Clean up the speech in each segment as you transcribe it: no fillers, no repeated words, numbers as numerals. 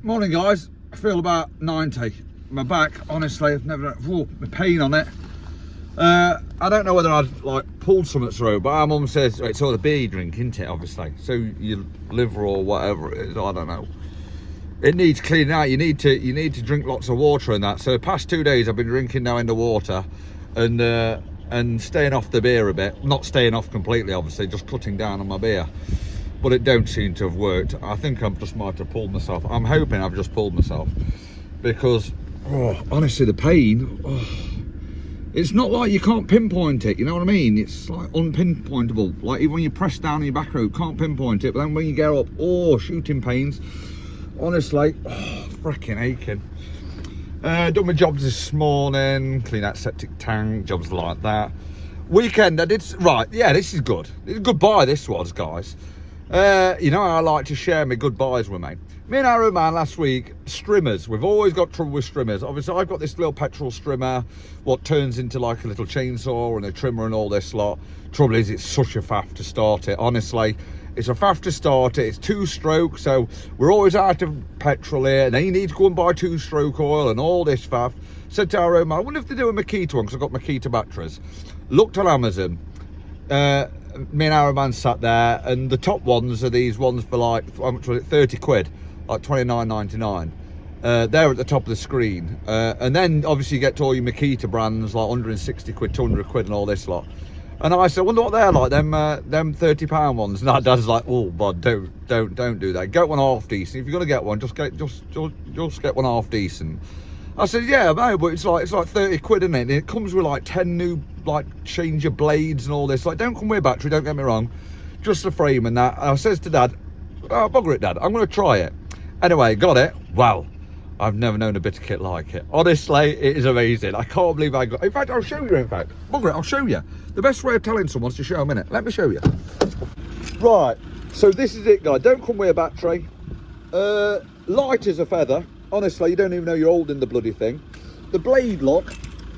Morning guys, I feel about 90. My back, honestly, I've never, my pain on it. I don't know whether I'd like pulled something through, but our mum says it's all the beer you drink, isn't it, obviously? So your liver or whatever it is, I don't know. It needs cleaning out. You need to drink lots of water and that. So the past 2 days I've been drinking now in the water and staying off the beer a bit. Not staying off completely, obviously, just cutting down on my beer. But it don't seem to have worked. I think I just might have pulled myself. I'm hoping I've just pulled myself because, honestly, the pain, it's not like you can't pinpoint it, you know what I mean? It's like unpinpointable. Like even when you press down on your back rope, can't pinpoint it, but then when you get up, shooting pains. Honestly, freaking aching. Done my jobs this morning, clean out septic tank, jobs like that. Weekend I did, right, yeah, this is good. Goodbye this was, guys. You know I like to share my goodbyes with me. Me and our man last week, strimmers. We've always got trouble with strimmers. Obviously, I've got this little petrol strimmer, what turns into like a little chainsaw and a trimmer and all this lot. Trouble is, it's such a faff to start it, honestly. It's a faff to start it. It's 2-stroke, so we're always out of petrol here. And then you need to go and buy 2-stroke oil and all this faff. Said to our own man, I wonder if they do a Makita one, because I've got Makita batteries. Looked on Amazon. Me and our man sat there, and the top ones are these ones for like, how much was it, 30 quid, like 29.99. They're at the top of the screen. And then obviously you get to all your Makita brands, like 160 quid, 200 quid and all this lot. And I said, I wonder what they're like, them £30 ones. And that Dad's like, oh, bud, don't do that. Get one half decent. If you're gonna get one, just get one half decent. I said, yeah, no, but it's like 30 quid, isn't it? And it comes with like 10 new, like, change your blades and all this. Like, don't come with a battery, don't get me wrong. Just the frame and that. I says to Dad, oh, bugger it, Dad, I'm going to try it. Anyway, got it. Wow. I've never known a bit of kit like it. Honestly, it is amazing. I can't believe I got... In fact, I'll show you, in fact. Bugger it, I'll show you. The best way of telling someone is to show them, innit? Let me show you. Right, so this is it, guys. Don't come with a battery. Light as a feather. Honestly, you don't even know you're holding the bloody thing. The blade lock,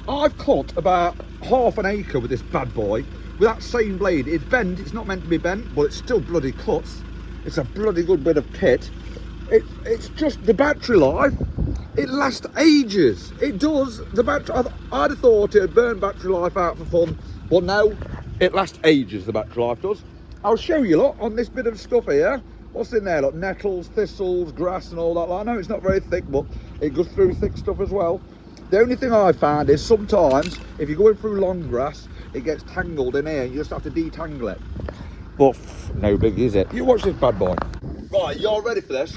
I've cut about half an acre with this bad boy. With that same blade, it's bent, it's not meant to be bent, but it's still bloody cuts. It's a bloody good bit of kit. It's just the battery life, it lasts ages. It does. The battery, I'd have thought it would burn battery life out for fun, but no, it lasts ages, the battery life does. I'll show you, look, on this bit of stuff here. What's in there? Look, nettles, thistles, grass and all that. I know it's not very thick, but it goes through thick stuff as well. The only thing I found is sometimes, if you're going through long grass, it gets tangled in here. You just have to detangle it. But no big, is it? You watch this bad boy. Right, you're ready for this?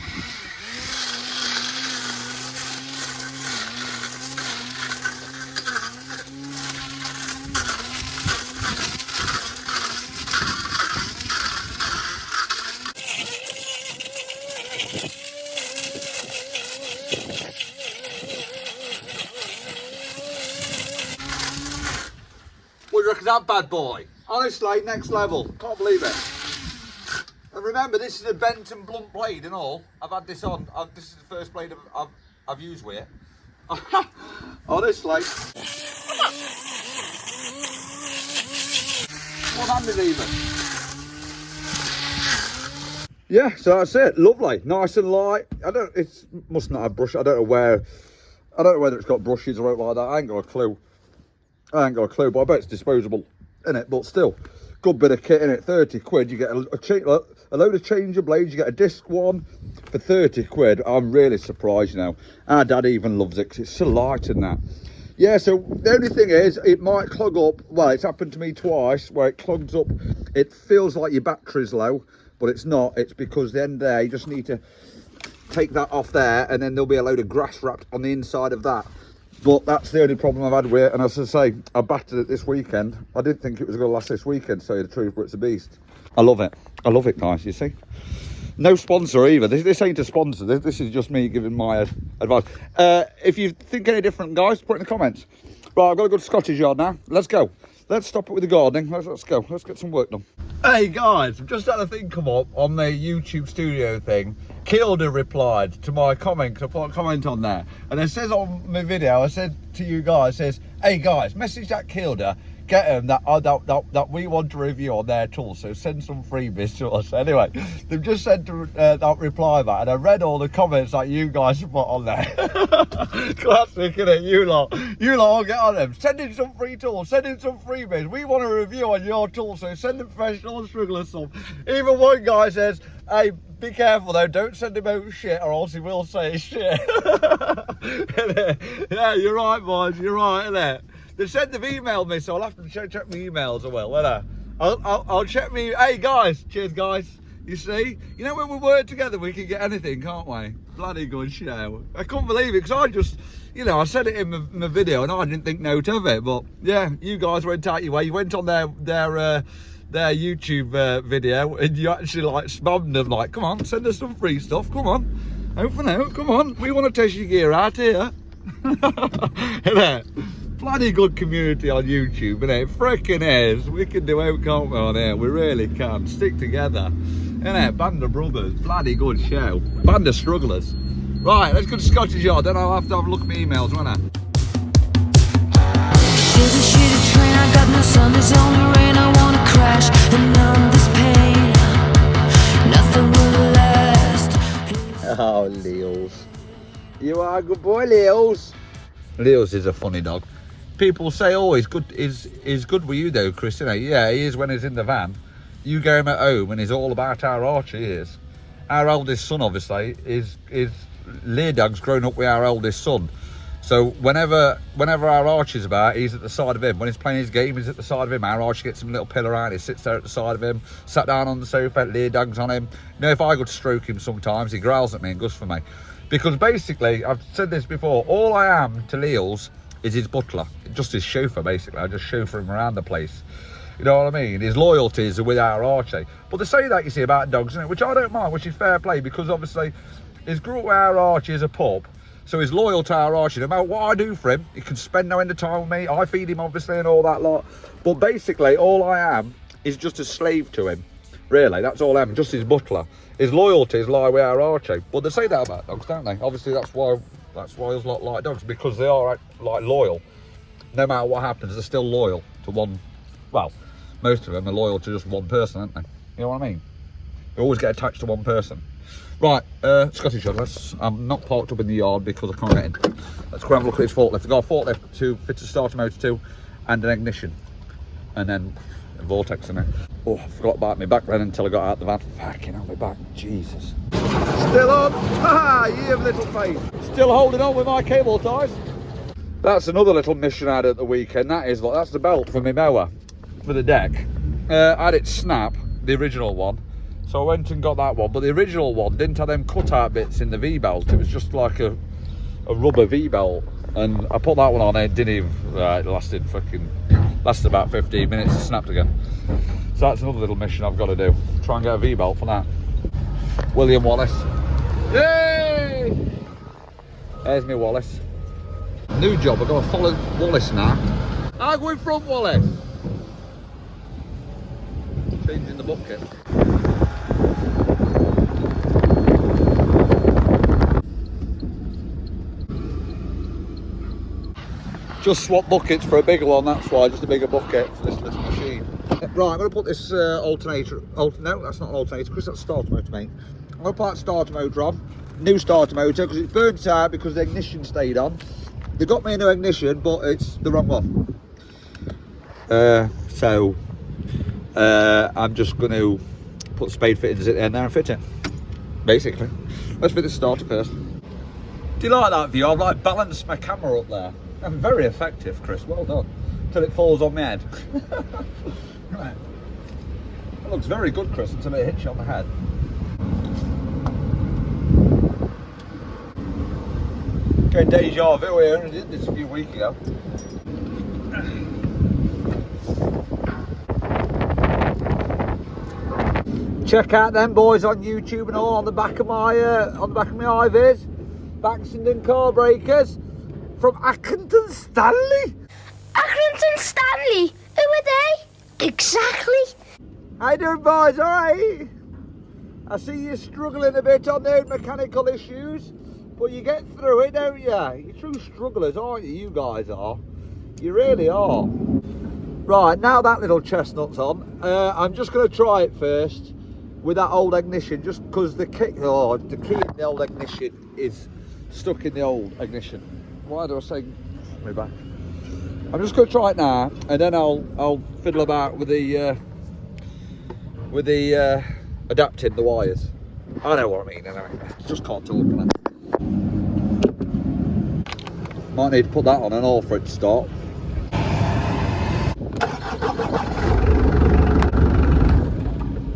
What do you reckon that bad boy? Honestly, next level. Can't believe it. And remember, this is a bent and blunt blade and all. I've had this on. This is the first blade I've used with it. Honestly. One-handed even. Yeah, so that's it. Lovely, nice and light. It must not have brush. I don't know whether it's got brushes or anything like that. I ain't got a clue. But I bet it's disposable in it. But still, good bit of kit in it. 30 quid. You get a load of change of blades. You get a disc one for 30 quid. I'm really surprised now. Our Dad even loves it because it's so light and that. Yeah, so the only thing is, it might clog up. Well, it's happened to me twice where it clogs up. It feels like your battery's low, but it's not. It's because at the end of the day, you just need to take that off there, and then there'll be a load of grass wrapped on the inside of that. But that's the only problem I've had with it. And as I say, I battered it this weekend. I didn't think it was going to last this weekend, to tell you the truth, but it's a beast. I love it. I love it, guys, you see. No sponsor either. This ain't a sponsor. This is just me giving my advice. If you think any different, guys, put it in the comments. Right, I've got to go to Scottish Yard now. Let's go. Let's stop it with the gardening. Let's go. Let's get some work done. Hey, guys, I've just had a thing come up on the YouTube studio thing. Kilda replied to my comment, because I put a comment on there. And it says on my video, I said to you guys, it says, hey, guys, message that Kilda. get them that we want to review on their tools, so send some freebies to us. Anyway, they've just sent that reply back, and I read all the comments that you guys put on there. Classic, innit? You lot all get on them. Send in some free tools, send in some freebies. We want a review on your tools, so send the professional and strugglers some. Even one guy says, hey, be careful though, don't send him out shit or else he will say shit. Yeah, you're right, boys, you're right, innit? They said they've emailed me, so I'll have to check my emails as well, won't I? I'll check me. Hey guys, cheers guys. You see, you know when we work together we can get anything, can't we? Bloody good show. I couldn't believe it, because I just, you know, I said it in my video and I didn't think note of it, but yeah, you guys went out your way. You went on their YouTube video and you actually like spammed them, like, come on, send us some free stuff, come on, out for now, come on, we want to test your gear out here. Bloody good community on YouTube, innit? Frickin' is. We can do out, can't we, on here? We really can. Stick together. Innit? Band of brothers. Bloody good show. Band of strugglers. Right, let's go to Scottish Yard. Then I'll have to have a look at my emails, won't I? Shitty train, I got no sun, there's only rain, I wanna crash and numb this pain. Nothing will last. Oh, Leos. You are a good boy, Leos. Leos is a funny dog. People say, oh, he's good with you though, Chris, innit? Yeah, he is when he's in the van. You go him at home and he's all about our Archie, he is. Our eldest son, obviously, is Leardag's grown up with our eldest son. So whenever our Archie's about, he's at the side of him. When he's playing his game, he's at the side of him. Our Archie gets him a little pillow around, he sits there at the side of him, sat down on the sofa, Leardag's on him. You know, if I go to stroke him sometimes, he growls at me and goes for me. Because basically, I've said this before, all I am to Leo's is his butler, just his chauffeur, basically. I just chauffeur him around the place. You know what I mean? His loyalties are with our Archie. But they say that, you see, about dogs, isn't it? Which I don't mind, which is fair play, because obviously he's grew up with our Archie as a pup, so he's loyal to our Archie. No matter what I do for him, he can spend no end of time with me. I feed him, obviously, and all that lot. But basically, all I am is just a slave to him. Really, that's all I am, just his butler. His loyalties lie with our Archie. But they say that about dogs, don't they? Obviously, that's why us lot like dogs, because they are like loyal. No matter what happens, they're still loyal to one. Well, most of them are loyal to just one person, aren't they? You know what I mean? They always get attached to one person. Right, Scottish Yard. I'm not parked up in the yard because I can't get in. Let's go have a look at this forklift. I've got a forklift to fit a starter motor to, and an ignition, and then a vortex in it. Oh, I forgot about my back then until I got out the van. Fucking hell, my back, Jesus. Still on. Ha! You have little faith. Still holding on with my cable ties. That's another little mission I had at the weekend. That's the belt for my mower, for the deck. I had it snap, the original one, so I went and got that one. But the original one didn't have them cut-out bits in the V-belt. It was just like a rubber V-belt, and I put that one on. It didn't even. It lasted about 15 minutes. It snapped again. So that's another little mission I've got to do. Try and get a V-belt for that. William Wallace. Yay! There's me Wallace. New job, I've got to follow Wallace now. I'm going front Wallace. Changing the bucket. Just swap buckets for a bigger one, that's why, just a bigger bucket for this little machine. Right, I'm going to put this alternator, no, that's not an alternator, Chris, that's a starter motor, mate. I'm going to put that starter motor on, new starter motor, because it's burnt out because the ignition stayed on. They got me a new ignition, but it's the wrong one. I'm just going to put spade fittings in there and fit it, basically. Let's fit the starter first. Do you like that view? I've like balanced my camera up there. I'm very effective, Chris, well done. Till it falls on my head. Right. That looks very good, Chris, until it hits you on the head. Okay, deja vu here, I did this a few weeks ago. Check out them boys on YouTube and all on the back of my high-vis. Baxenden car breakers from Accrington Stanley. Accrington Stanley? Who are they? Exactly. How you doing, boys? All right? I see you struggling a bit on those mechanical issues, but you get through it, don't you? You're true strugglers, aren't you? You guys are. You really are. Right, now that little chestnut's on, I'm just going to try it first with that old ignition, just because the key in the old ignition is stuck in the old ignition. Why do I say me back? I'm just going to try it now, and then I'll fiddle about with the adapting the wires. I know what I mean anyway. Just can't talk, can I? Might need to put that on and all for it to start.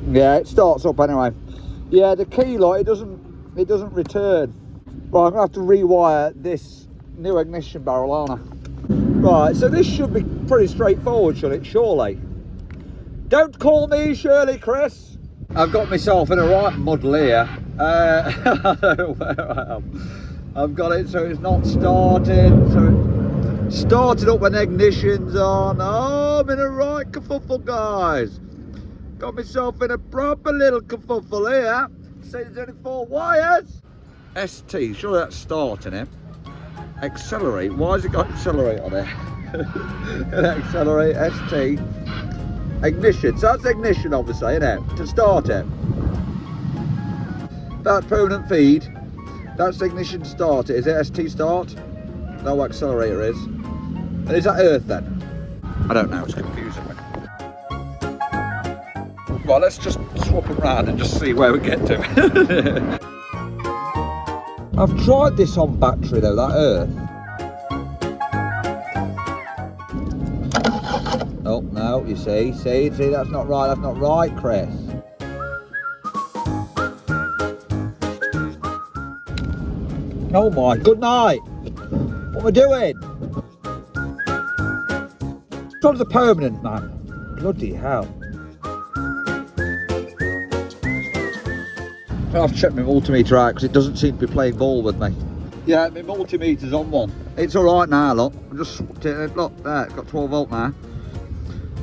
Yeah, it starts up anyway. Yeah, the key light, it doesn't return. Right, I'm gonna have to rewire this new ignition barrel, aren't I? Right, so this should be pretty straightforward, should it? Surely. Don't call me Shirley, Chris. I've got myself in a right muddle here. I don't know where I am. I've got it so it's not starting. So it started up when ignition's on. Oh, I'm in a right kerfuffle, guys. Got myself in a proper little kerfuffle here. Say there's only 4 wires. ST, surely that's starting it. Accelerate, why has it got accelerate on it? Accelerate, ST. Ignition, so that's ignition obviously, isn't it? To start it. That's permanent feed. That's ignition start. Is it ST start? No accelerator is. And is that earth then? I don't know, it's confusing me. Right, let's just swap them round and just see where we get to. I've tried this on battery though, that earth. Oh no, you see, that's not right, Chris. Oh my, good night. What am I doing? Job's a permanent, man. Bloody hell. I've checked my multimeter out because it doesn't seem to be playing ball with me. Yeah, my multimeter's on one. It's alright now, look. I just swapped it. Look, there, it's got 12 volt now.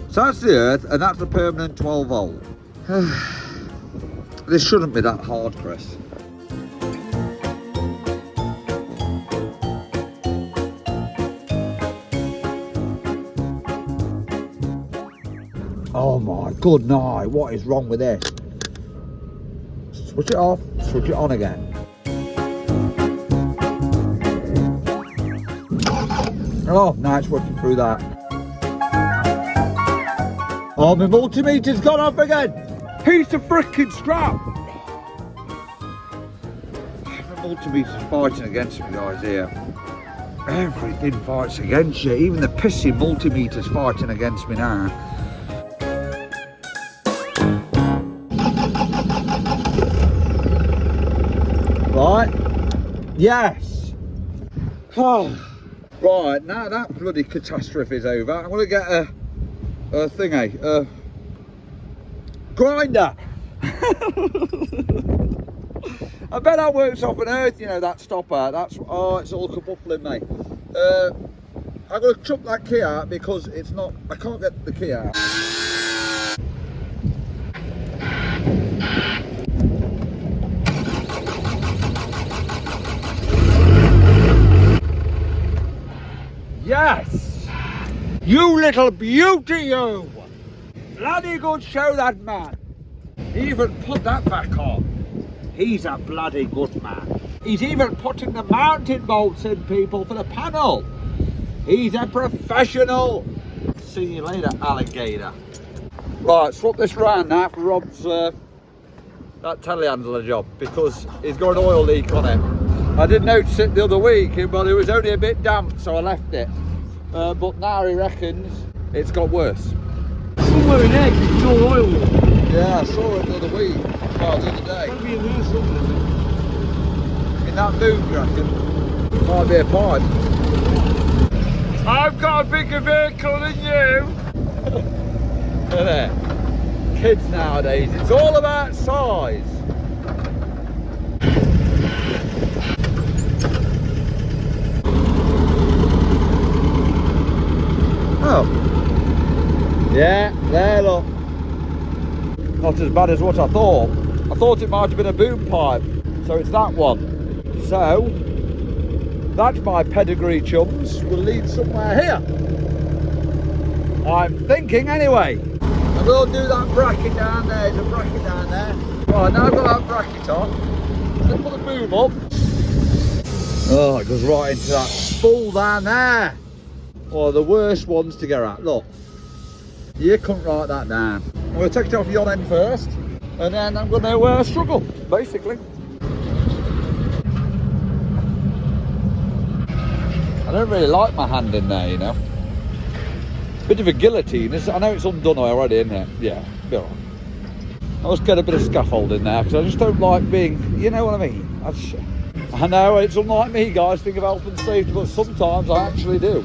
So that's the earth, and that's the permanent 12 volt. This shouldn't be that hard, Chris. Oh my good night, what is wrong with this? Switch it off, switch it on again. Oh, now it's working through that. Oh, my multimeter's gone off again. Piece of frickin' scrap. My multimeter's fighting against me, guys, here. Everything fights against you. Even the pissy multimeter's fighting against me now. Right, yes. Oh, right, now that bloody catastrophe is over, I'm going to get a thingy, a grinder. I bet that works off an earth, you know, that stopper. That's, oh, it's all kerfuffling me. I'm going to chuck that key out because it's not, I can't get the key out. Yes! You little beauty, you! Bloody good show, that man. He even put that back on. He's a bloody good man. He's even putting the mounting bolts in, people, for the panel. He's a professional. See you later, alligator. Right, swap this round now for Rob's that telehandler job because he's got an oil leak on it. I did notice it the other week, but it was only a bit damp, so I left it. But now he reckons it's got worse. Somewhere in there, it's no oil. Yeah, I saw it the other week. Well, the other day. Might be in there somewhere. In that boot, you reckon? Might be a pipe. I've got a bigger vehicle than you. Look at that. Kids nowadays, it's all about size. Oh, yeah, there, look. Not as bad as what I thought. I thought it might have been a boom pipe, so it's that one. So, that's my pedigree, chums. Will lead somewhere here. I'm thinking anyway. I will do that bracket down there. There's a bracket down there. Right, now I've got that bracket on. Let's put the boom up. Oh, it goes right into that spool down there. One of the worst ones to get at. Look, you couldn't write that down. I'm going to take it off your end first, and then I'm going to struggle, basically. I don't really like my hand in there, you know. Bit of a guillotine. I know it's undone already, isn't it? Yeah, be all right. I'll just get a bit of scaffold in there, because I just don't like being, you know what I mean? I know it's unlike me, guys, think of health and safety, but sometimes I actually do.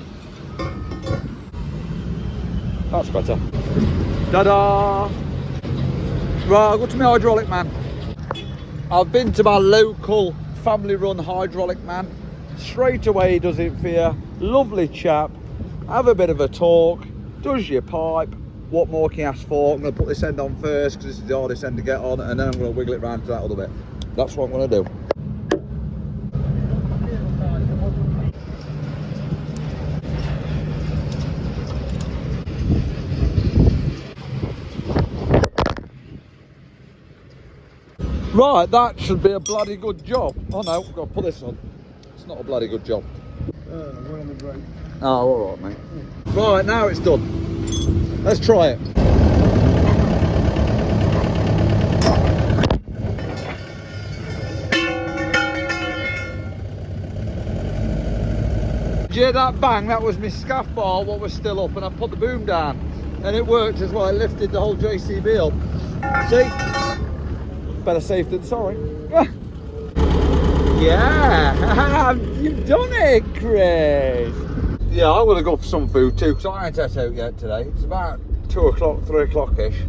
That's better. Ta-da! Right, I'll go to my hydraulic man. I've been to my local family-run hydraulic man. Straight away he does it for you. Lovely chap. Have a bit of a talk. Does your pipe. What more can you ask for? I'm going to put this end on first because this is the hardest end to get on, and then I'm going to wiggle it round to that other bit. That's what I'm going to do. Right, that should be a bloody good job. Oh no, I've got to put this on. It's not a bloody good job. We're on the break. Oh, alright, mate. Right, now it's done. Let's try it. Did you hear that bang? That was my scaff bar, what was still up, and I put the boom down. And it worked as well, it lifted the whole JCB up. See? Better safe than sorry. Yeah, you've done it, Chris. Yeah, I'm going to go for some food too, because I ain't had out yet today. It's about 2 o'clock, 3 o'clock-ish.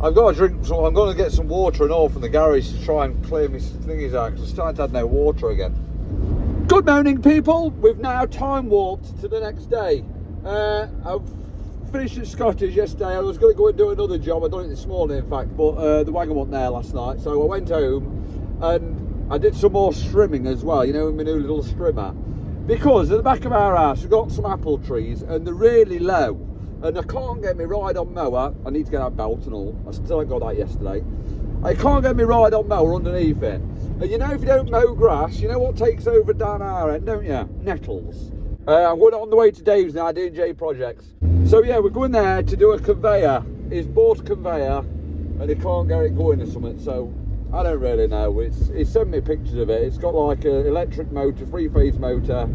I've got to drink some, I'm going to get some water and all from the garage to try and clear my thingies out, because I'm starting to have no water again. Good morning, people. We've now time warped to the next day. I've finished at Scottish yesterday. I was going to go and do another job. I'd done it this morning, in fact, but the wagon wasn't there last night. So I went home and I did some more strimming as well, you know, with my new little strimmer. Because at the back of our house, we've got some apple trees and they're really low. And I can't get my ride-on mower. I need to get that belt and all. I still ain't got that yesterday. I can't get my ride-on mower underneath it. And you know, if you don't mow grass, you know what takes over down our end, don't you? Nettles. I'm going on the way to Dave's now, D J Projects. So yeah, we're going there to do a conveyor. He's bought a conveyor and he can't get it going or something, so I don't really know. He sent me pictures of it. It's got like an electric motor, 3-phase motor,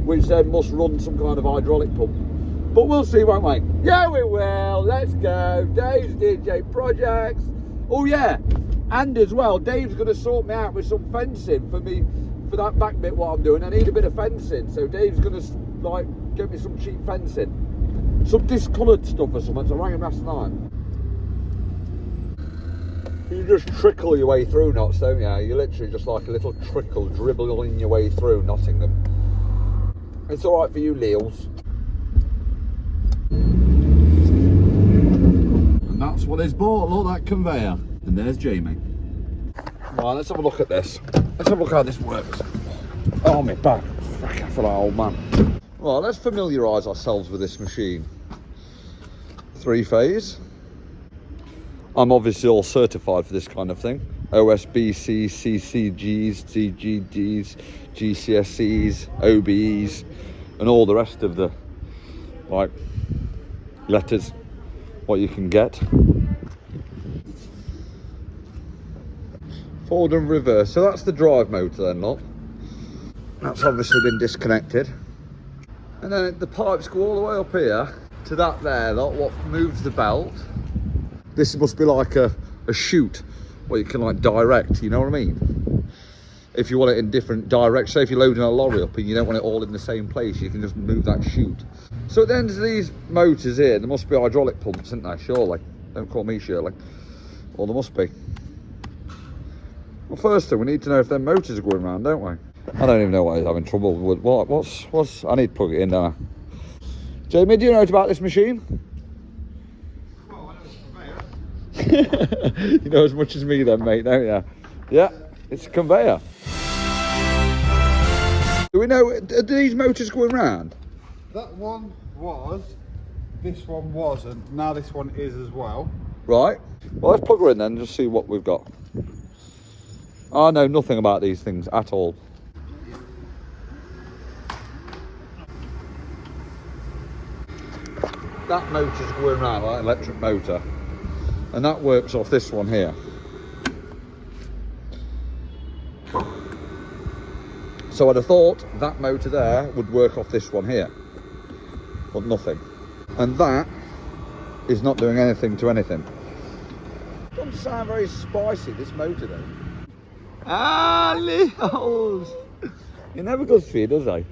which then must run some kind of hydraulic pump. But we'll see, won't we? Yeah, we will. Let's go. Dave's DJ Projects. Oh yeah, and as well, Dave's going to sort me out with some fencing for me, for that back bit what I'm doing. I need a bit of fencing, so Dave's going to like get me some cheap fencing. Some discoloured stuff or something, so I rang him last night. You just trickle your way through knots, don't you? You're literally just like a little trickle dribbling your way through Nottingham. It's alright for you, Leals. And that's what he's bought, look, that conveyor. And there's Jamie. Right, let's have a look at this. Let's have a look how this works. Oh, my back. Fuck, I feel like an old man. Right, let's familiarise ourselves with this machine. 3-phase. I'm obviously all certified for this kind of thing. OSBC, CCGs, CGDs, GCSEs, OBEs, and all the rest of the like letters, what you can get. Forward and reverse. So that's the drive motor then, look. That's obviously been disconnected. And then the pipes go all the way up here to that there, look, what moves the belt. This must be like a chute where you can like direct, you know what I mean? If you want it in different directions, say if you're loading a lorry up and you don't want it all in the same place, you can just move that chute. So at the end of these motors here, there must be hydraulic pumps, isn't there? Surely. Don't call me Shirley. Well, there must be. Well, first thing, we need to know if their motors are going round, don't we? I don't even know why he's having trouble with what's I need to plug it in, don't I? Jamie, do you know about this machine? Well, I know it's a conveyor. You know as much as me then, mate, don't you? Yeah, it's a conveyor. Do we know, are these motors going round? That one was This one wasn't. Now this one is as well. Right. Well, let's plug her in then and just see what we've got. I know nothing about these things at all. That motor's going around, like electric motor, and that works off this one here. So I'd have thought that motor there would work off this one here, but nothing. And that is not doing anything to anything. Doesn't sound very spicy, this motor though. Ah, Leos! He never goes for you, does he?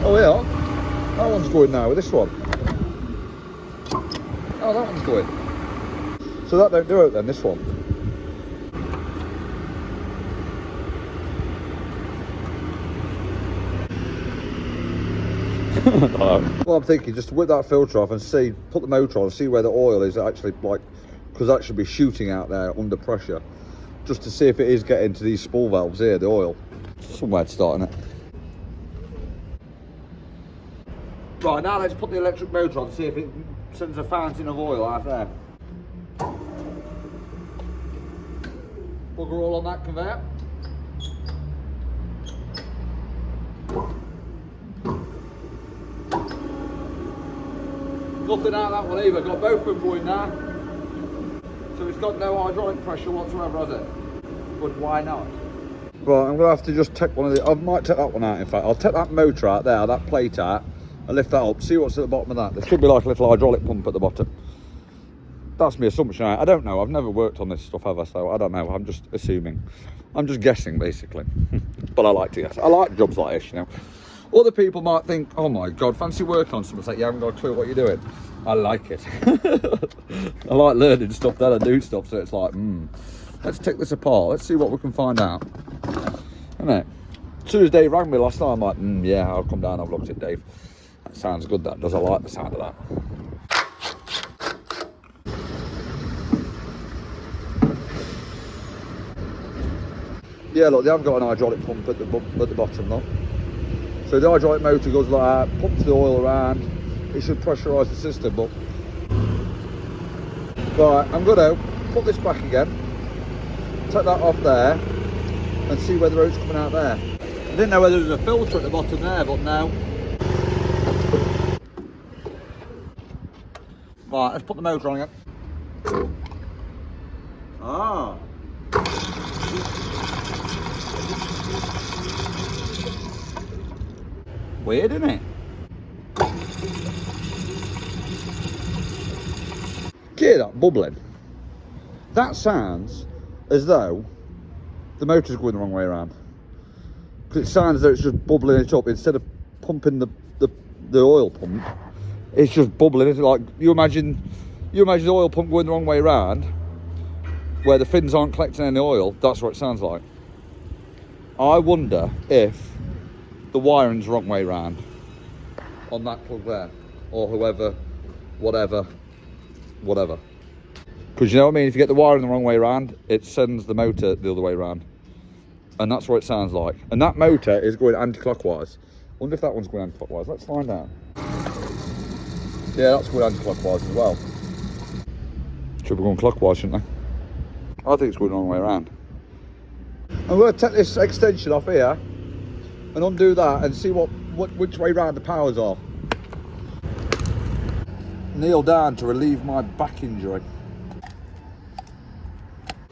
Oh yeah. That one's going now with this one. Oh, that one's going. So that don't do it then, this one. Well, I'm thinking just to whip that filter off and see, put the motor on, see where the oil is actually, like, because that should be shooting out there under pressure, just to see if it is getting to these spool valves here, the oil. Somewhere to start in it. Right, now let's put the electric motor on, see if it sends a fountain of oil out there. Bugger all on that conveyor. Nothing out of that one either, got both of them going now. So it's got no hydraulic pressure whatsoever, has it? But why not? Right, I'm going to have to just take one of the, I might take that one out in fact. I'll take that motor out there, that plate out, and lift that up, see what's at the bottom of that. There should be like a little hydraulic pump at the bottom. That's my assumption. I don't know, I've never worked on this stuff ever, so I don't know, I'm just assuming. I'm just guessing basically. But I like to guess. I like jobs like this, you know. Other people might think, oh my God, fancy working on something. It's like, you haven't got a clue what you're doing. I like it. I like learning stuff, then I do stuff, so it's like, let's take this apart. Let's see what we can find out. Isn't it? As soon as Dave rang me last time, I'm like, yeah, I'll come down, I've looked at Dave. That sounds good, that does. I like the sound of that. Yeah, look, they have got an hydraulic pump at the bottom, though. So the hydraulic motor goes like that, pumps the oil around. It should pressurise the system, but... Right, I'm going to put this back again, take that off there, and see where the road's coming out there. I didn't know whether there was a filter at the bottom there, but now. Right, let's put the motor on again. Ah. Weird, isn't it? Hear that bubbling? That sounds as though the motor's going the wrong way around. Because it sounds as though it's just bubbling it up instead of pumping the oil pump. It's just bubbling. It's like you imagine the oil pump going the wrong way around, where the fins aren't collecting any oil. That's what it sounds like. I wonder if the wiring's the wrong way round on that plug there, or whoever, whatever. Because you know what I mean, if you get the wiring the wrong way round, it sends the motor the other way round, and that's what it sounds like. And that motor is going anti-clockwise. I wonder if that one's going anti-clockwise. Let's find out. Yeah, that's going anti-clockwise as well. Should be going clockwise, shouldn't they? I think it's going the wrong way around. I'm going to take this extension off here and undo that and see which way round the powers are. Kneel down to relieve my back injury.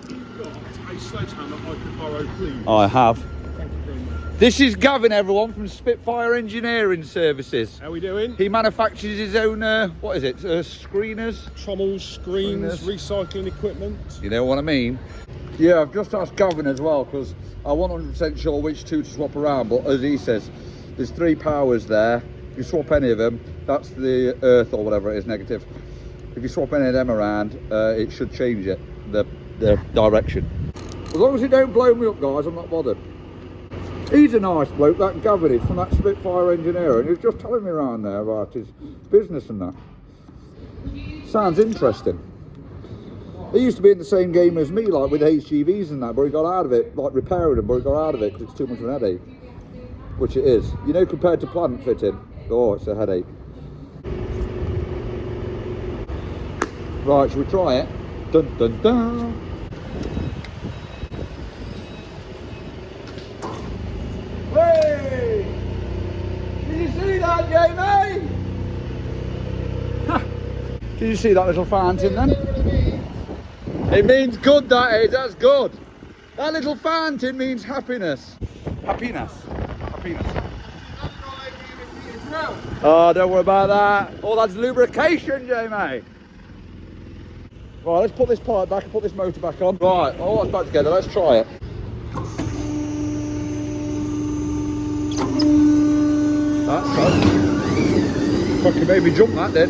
A sledgehammer I could borrow, please. I have. Thank you very much. This is Gavin, everyone, from Spitfire Engineering Services. How we doing? He manufactures his own, what is it, screeners? Trommels, screens, recycling equipment. You know what I mean? Yeah, I've just asked Gavin as well, because I'm 100% sure which two to swap around, but as he says, there's 3 powers there. If you swap any of them, that's the earth or whatever it is, negative. If you swap any of them around, it should change it, the direction. As long as it don't blow me up, guys, I'm not bothered. He's a nice bloke, that Gavin is, from that Spitfire Engineering. He was just telling me around there about his business and that. Sounds interesting. He used to be in the same game as me, like with HGVs and that, but he got out of it, like repairing them, but he got out of it because it's too much of an headache. Which it is. You know, compared to plant fitting, oh, it's a headache. Right, shall we try it? Dun dun dun. Hey! Did you see that, Jamie? Did you see that little fountain then? It means good, that is, that's good. That little fountain means happiness. Happiness. Happiness. Oh, don't worry about that. Oh, that's lubrication, Jamie. Right, let's put this pipe back and put this motor back on. Right, all that's back together, let's try it. That's good. Fucking made me jump, that did.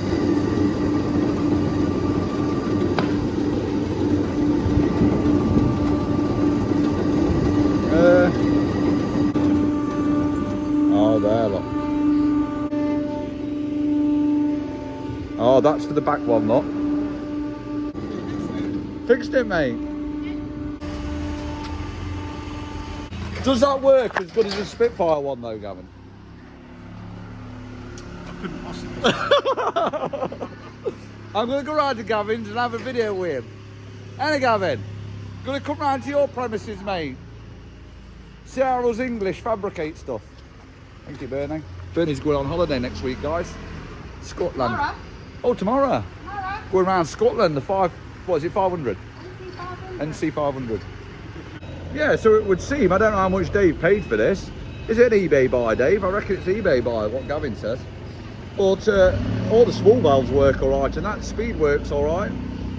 Oh, there, look. Oh, that's for the back one, look. Fixed it, mate. Does that work as good as the Spitfire one, though, Gavin? I couldn't possibly. I'm going to go round to Gavin's and have a video with him. Ain't I, Gavin? Going to come round to your premises, mate. See how us English fabricate stuff. Thank you, Bernie. Bernie's going on holiday next week, guys. Scotland. Tomorrow. Oh, tomorrow. Going around Scotland, the 500? NC 500. Yeah, so it would seem, I don't know how much Dave paid for this. Is it an eBay buy, Dave? I reckon it's eBay buy, what Gavin says. But all the small valves work all right, and that speed works all right.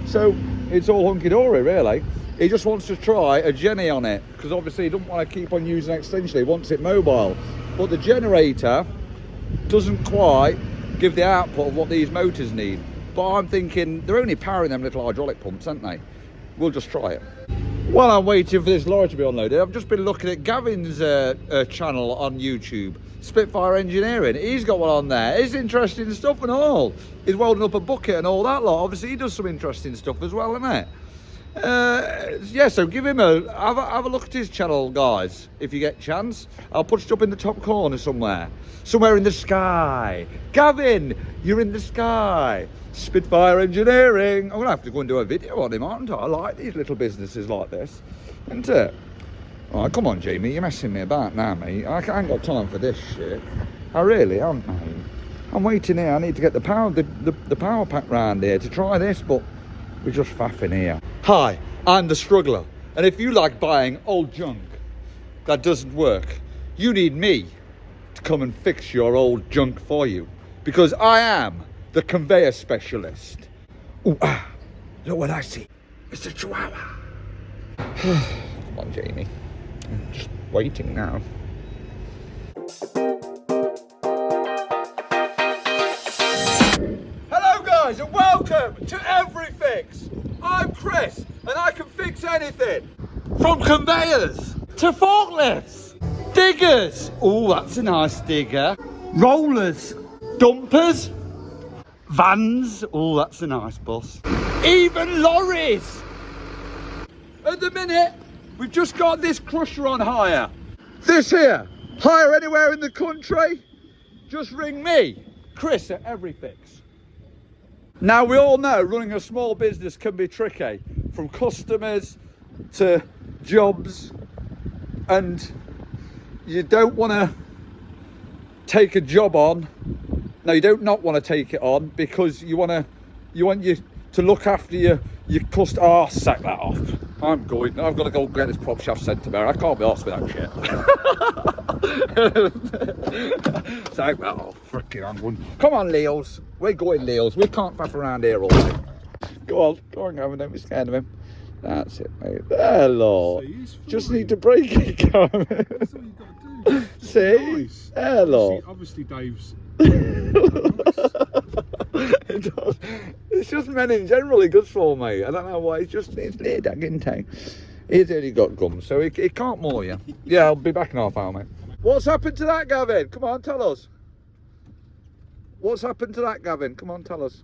So it's all hunky-dory, really. He just wants to try a Jenny on it, because obviously he doesn't want to keep on using extension, he wants it mobile. But the generator doesn't quite give the output of what these motors need. But I'm thinking, they're only powering them little hydraulic pumps, aren't they? We'll just try it. While I'm waiting for this lorry to be unloaded, I've just been looking at Gavin's channel on YouTube, Spitfire Engineering. He's got one on there. It's interesting stuff and all. He's welding up a bucket and all that lot. Obviously, he does some interesting stuff as well, isn't it? Yeah, so give him have a look at his channel, guys, if you get a chance. I'll put it up in the top corner somewhere in the sky. Gavin, you're in the sky. Spitfire Engineering. I'm gonna have to go and do a video on him, aren't I? I like these little businesses like this, isn't it? Oh, come on, Jamie, you're messing me about now, mate. I ain't got time for this shit. I really haven't, mate. I'm waiting here. I need to get the power pack round here to try this, but we're just faffing here. Hi, I'm the struggler, and if you like buying old junk that doesn't work, you need me to come and fix your old junk for you, because I am the conveyor specialist. Ooh, look what I see. It's a chihuahua. Come on, Jamie. I'm just waiting now. Hello, guys, and welcome to Every Fix. I'm Chris, and I can fix anything. From conveyors to forklifts, diggers. Oh, that's a nice digger. Rollers, dumpers, vans. Oh, that's a nice bus. Even lorries. At the minute, we've just got this crusher on hire. This here, hire anywhere in the country, just ring me, Chris at Every Fix. Now, we all know running a small business can be tricky, from customers to jobs, and you don't want to take a job on. No, you don't not want to take it on, because you want you to look after your customer. Oh, sack that off. I've got to go get this prop shaft sent to me. I can't be arsed with that shit. Sack that off. Frickin' I'm come on, Leos. We're going, Leos. We can't faff around here all day. Go on, Gavin. Don't be scared of him. That's it, mate. There, Lord. Just need to break it, Gavin. That's all you've got to do. See? Nice. There, Lord. Obviously, Dave's. It does. It's just men in general he good for, mate. I don't know why. It's laid that intake. He's only got gums, so he can't maul you. Yeah, I'll be back in half hour, mate. What's happened to that, Gavin? Come on, tell us. What's happened to that, Gavin? Come on, tell us.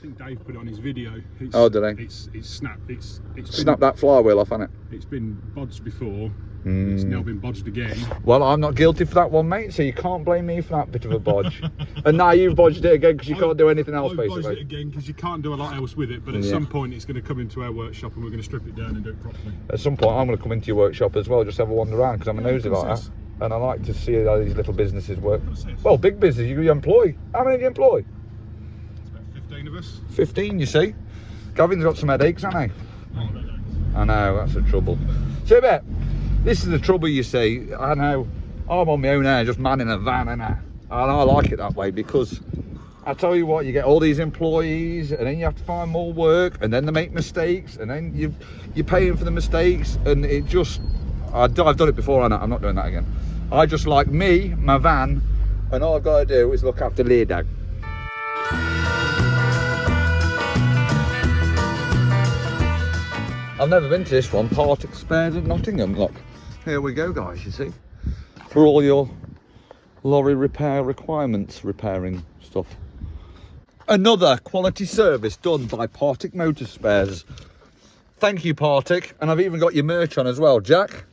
think Dave put it on his video. It's, Oh, did he? It's snapped. It's Snap that flywheel off, hasn't it? It's been bodged before. It's now been bodged again. Well, I'm not guilty for that one, mate, so you can't blame me for that bit of a bodge. And now you've bodged it again because you can't do anything else, I've basically. bodged it again because you can't do a lot else with it, but at some point it's going to come into our workshop and we're going to strip it down and do it properly. At some point I'm going to come into your workshop as well, just have a wander around, because I'm a nosy like that. And I like to see how these little businesses work. Well, big business, you employ. How many do you employ? It's about 15 of us. 15, you see. Gavin's got some headaches, hasn't he? Oh, no, no. I know, that's the trouble. So, bet, this is the trouble, you see. I know, I'm on my own here, just manning a van, and I like it that way, because I tell you what, you get all these employees, and then you have to find more work, and then they make mistakes, and then you're paying for the mistakes, and it just, I've done it before, and I'm not doing that again. I just like me, my van, and all I've got to do is look after Leerdag. I've never been to this one, Partick Spares at Nottingham. Look, here we go, guys, you see. For all your lorry repair requirements, repairing stuff. Another quality service done by Partick Motor Spares. Thank you, Partick. And I've even got your merch on as well, Jack.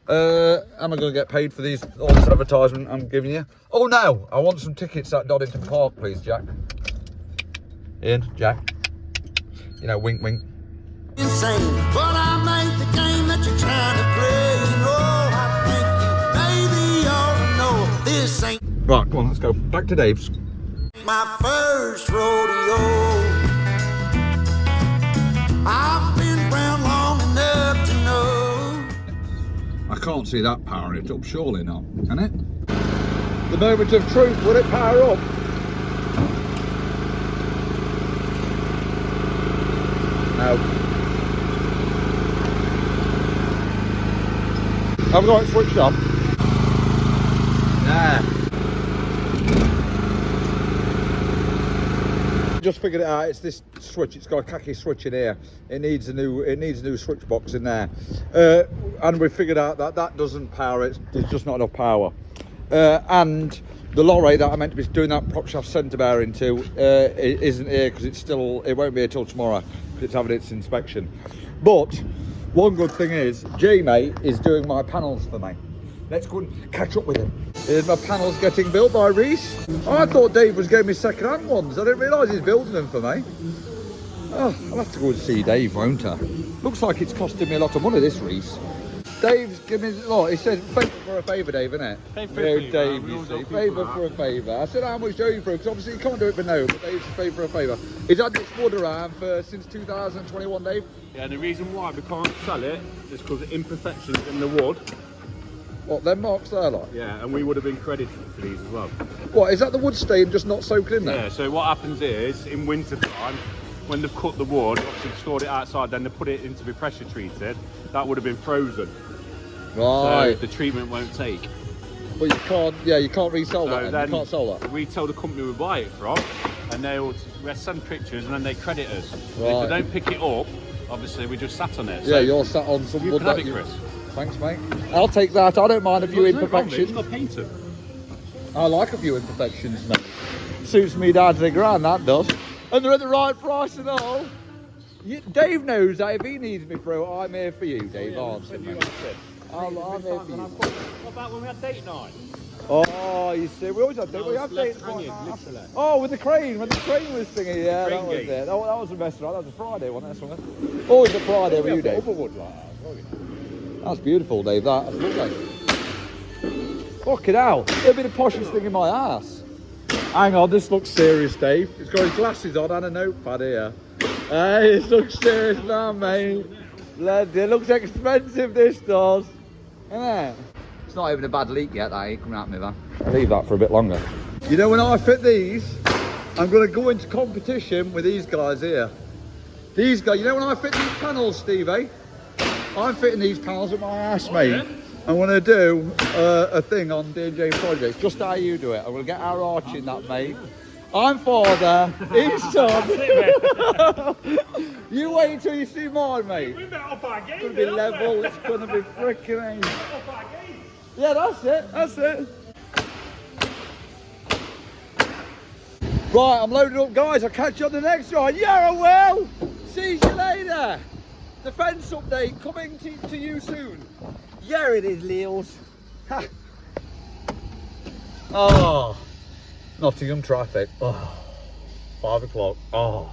Am I going to get paid for all this advertisement I'm giving you? Oh no, I want some tickets at Doddington Park, please, Jack. Ian, Jack. You know, wink, wink. Insane, but I made the game that you're trying to play. You know, I think you maybe ought to know this ain't Right, come on, let's go. Back to Dave's. my first rodeo. I've been around long enough to know. I can't see that powering it up, surely not, can it? The moment of truth, will it power up? No. I've got it switched on. Nah. Just figured it out. It's this switch. It's got a khaki switch in here. It needs a new switch box in there. And we figured out that that doesn't power it. There's just not enough power. And the lorry that I meant to be doing that prop shaft centre bear into isn't here because it won't be here till tomorrow because it's having its inspection. But one good thing is, J-Mate is doing my panels for me. Let's go and catch up with him. Here's my panels getting built by Reese. I thought Dave was getting me second-hand ones. I didn't realise he's building them for me. Oh, I'll have to go and see Dave, won't I? Looks like it's costing me a lot of money, this Reese. Dave's giving me, look, he says, favour for a favour, Dave, innit? Favour for a favour, Dave, we you all see, got favour people for a favour. I said, how much do you owe for it? Because obviously you can't do it for no, but Dave's a favour for a favour. He's had this wood around since 2021, Dave. Yeah, and the reason why we can't sell it is because of imperfections in the wood. What, them marks there, like? Yeah, and we would have been credited for these as well. What, is that the wood stain just not soaking in there? Yeah, so what happens is, in winter time, when they've cut the wood, obviously stored it outside, then they put it in to be pressure treated, that would have been frozen. Right. So the treatment won't take. But you can't resell So that then. You can't sell that. We tell the company we buy it from, and they'll send pictures and then they credit us. Right. If they don't pick it up, obviously we just sat on it. Yeah, you're sat on some you wood can have that it, you... Chris. Thanks, mate. I'll take that. I don't mind a few imperfections. Not painted. I like a few imperfections, mate. Suits me down to the ground, that does. And they're at the right price and all. Dave knows that if he needs me through, I'm here for you, Dave, aren't I, mate? I'm here for you. What about when we had date night? Oh, you see, we always have date. We have date night. Oh, with the crane, when the crane was thingy, yeah, that was it. Oh, that was a restaurant. That was a Friday one. That's one. Always a Friday with you, Dave. That's beautiful, Dave. That's lovely. Fucking hell, it'll be the poshest thing in my ass. Hang on, this looks serious, Dave. He's got his glasses on and a notepad here. Hey, this looks serious now, mate. It looks expensive, this does. Isn't it? It's not even a bad leak yet, that ain't coming out of me, man. I'll leave that for a bit longer. You know, when I fit these, I'm going to go into competition with these guys here. These guys, you know when I fit these panels, Steve, eh? I'm fitting these panels with my ass, mate. Yeah? I'm going to do a thing on D J Projects, just how you do it. I'm going to get our arch in that, mate. I'm father, he's son. You wait until you see mine, mate. We better up our game. It's going to be level, it's going to be freaking ace. Yeah, that's it, that's it. Right, I'm loading up, guys. I'll catch you on the next one. Yeah, I will. See you later. Defence update coming to you soon. Yeah, it is, Leos. Oh, Nottingham traffic. Oh, 5 o'clock. Oh.